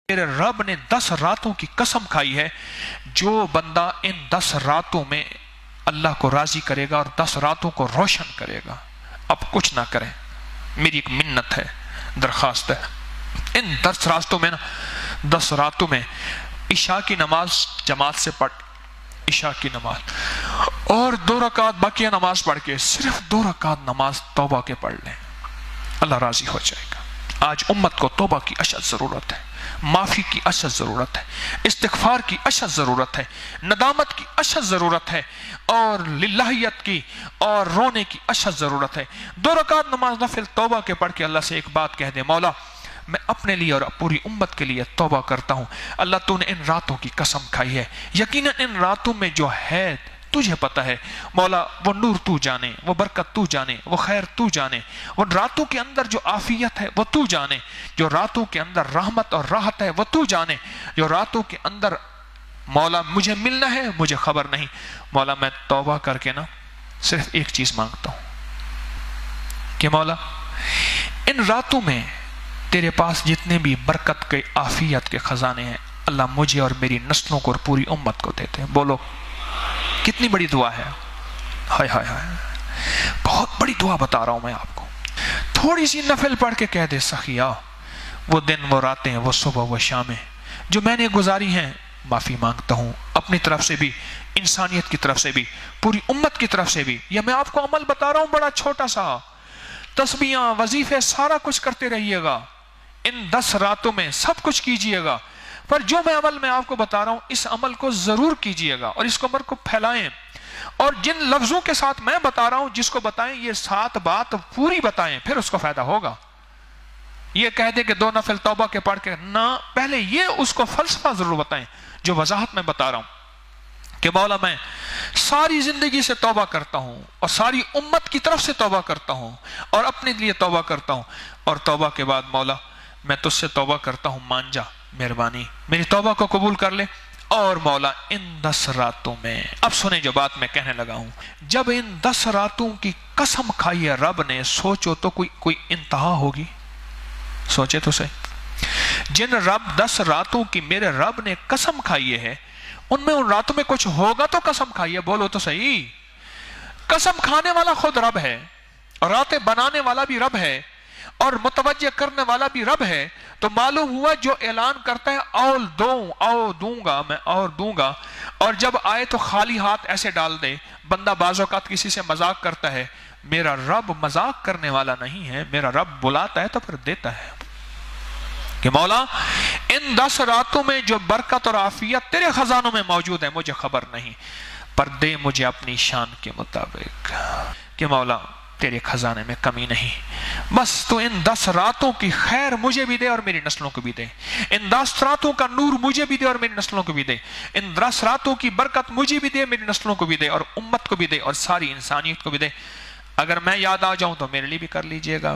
मेरे रब ने 10 रातों की कसम खाई है, जो बंदा इन 10 रातों में अल्लाह को राजी करेगा और 10 रातों को रोशन करेगा, अब कुछ ना करें, मेरी एक मिन्नत है, दरखास्त है, इन 10 रातों में ना 10 रातों में इशा की नमाज जमात से पढ़, इशा की नमाज और 2 रकात बाकी नमाज पढ़ के सिर्फ 2 रकात नमाज तौबा के पढ़ लें, अल्लाह राजी हो जाएगा। आज उम्मत को तौबा की अशद जरूरत है, माफी की अशद जरूरत है, इस्तिगफार की अशद जरूरत है, नदामत की अशद जरूरत है, और लिल्लाहियत की और रोने की अशद जरूरत है। 2 रकात नमाज नफिल तौबा के पढ़ के अल्लाह से एक बात कह दे, मौला मैं अपने लिए और पूरी उम्मत के लिए तौबा करता हूं, अल्लाह तूने इन रातों की कसम खाई है, यकीनन इन रातों में जो है तुझे पता है मौला, वो नूर तू जाने, वो बरकत तू जाने, वो खैर तू जाने, वो रातों के अंदर जो आफियत है वो तू जाने, जो रातों के अंदर रहमत और राहत है वो तू जाने, जो रातों के अंदर मौला मुझे मिलना है मुझे खबर नहीं। मौला मैं तौबा करके ना सिर्फ एक चीज मांगता हूं कि मौला इन रातों में तेरे पास जितने भी बरकत के आफियत के खजाने हैं, अल्लाह मुझे और मेरी नस्लों को और पूरी उम्मत को देते हैं। बोलो कितनी बड़ी दुआ है, हाय हाय हाय, बहुत बड़ी दुआ बता रहा हूं मैं आपको। थोड़ी सी नफिल पढ़ के कह दे सखिया, वो दिन वो रातें वो सुबह वो शामें जो मैंने गुजारी हैं, माफी मांगता हूं अपनी तरफ से भी, इंसानियत की तरफ से भी, पूरी उम्मत की तरफ से भी। यह मैं आपको अमल बता रहा हूं बड़ा छोटा सा, तस्बीहां वजीफे सारा कुछ करते रहिएगा, इन 10 रातों में सब कुछ कीजिएगा, पर जो मैं अमल मैं आपको बता रहा हूं इस अमल को जरूर कीजिएगा और इस अमल को फैलाएं, और जिन लफ्जों के साथ मैं बता रहा हूं जिसको बताएं ये 7 बात पूरी बताएं, फिर उसको फायदा होगा। ये कह दे कि 2 नफिल तौबा के पढ़ के ना, पहले ये उसको फलसफा जरूर बताएं जो वजाहत में बता रहा हूं कि मौला मैं सारी जिंदगी से तौबा करता हूं और सारी उम्मत की तरफ से तौबा करता हूं और अपने लिए तौबा करता हूं, और तौबा के बाद मौला मैं तुझसे तौबा करता हूं, मान जा, मेहरबानी मेरी तौबा को कबूल कर ले। और मौला इन 10 रातों में, अब सुने जो बात मैं कहने लगा हूं, जब इन 10 रातों की कसम खाई है रब ने, सोचो तो कोई इंतहा होगी, सोचे तो सही। जिन 10 रातों की मेरे रब ने कसम खाई है, उनमें उन रातों में कुछ होगा तो कसम खाई है, बोलो तो सही। कसम खाने वाला खुद रब है, और रातें बनाने वाला भी रब है, और मुतवज्जे करने वाला भी रब है। तो मालूम हुआ जो ऐलान करता है आओ दूंगा मैं और दूंगा, और जब आए तो खाली हाथ ऐसे डाल दे। बंदा बाज़ औक़ात किसी से मजाक करता है, मेरा रब मजाक करने वाला नहीं है, मेरा रब बुलाता है तो फिर देता है कि मौला इन 10 रातों में जो बरकत और आफियत तेरे खजानों में मौजूद है मुझे खबर नहीं, पर दे मुझे अपनी शान के मुताबिक कि मौला तेरे खजाने में कमी नहीं, बस तो इन 10 रातों की खैर मुझे भी दे और मेरी नस्लों को भी दे, इन 10 रातों का नूर मुझे भी दे और मेरी नस्लों को भी दे, इन 10 रातों की बरकत मुझे भी दे, मेरी नस्लों को भी दे, और उम्मत को भी दे, और सारी इंसानियत को भी दे। अगर मैं याद आ जाऊं तो मेरे लिए भी कर लीजिएगा,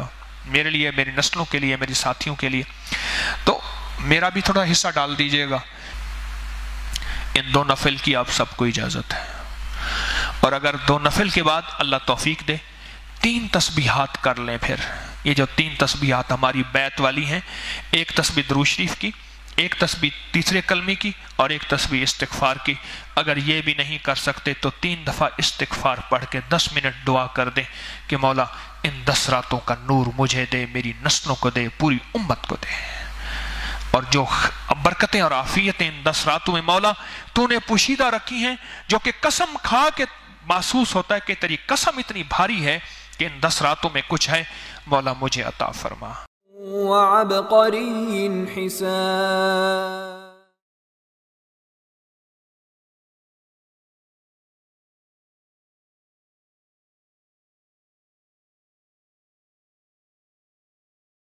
मेरे लिए, मेरी नस्लों के लिए, मेरी साथियों के लिए, तो मेरा भी थोड़ा हिस्सा डाल दीजिएगा। इन 2 नफिल की आप सबको इजाजत है, और अगर 2 नफिल के बाद अल्लाह तौफीक दे 3 तस्बीहात कर लें। फिर ये जो 3 तस्बीहात हमारी बैत वाली हैं, एक तस्बीह दुरूद शरीफ की, एक तस्बीह तीसरे कलमे की, और एक तस्बीह इस्तिगफार की। अगर ये भी नहीं कर सकते तो 3 दफ़ा इस्तिगफार पढ़ के 10 मिनट दुआ कर दें कि मौला इन 10 रातों का नूर मुझे दे, मेरी नस्लों को दे, पूरी उम्मत को दे, और जो बरकतें और आफियतें इन 10 रातों में मौला तूने पोशीदा रखी हैं, जो कि कसम खा के महसूस होता है कि तेरी कसम इतनी भारी है कि इन 10 रातों में कुछ है, मौला मुझे अता फरमा।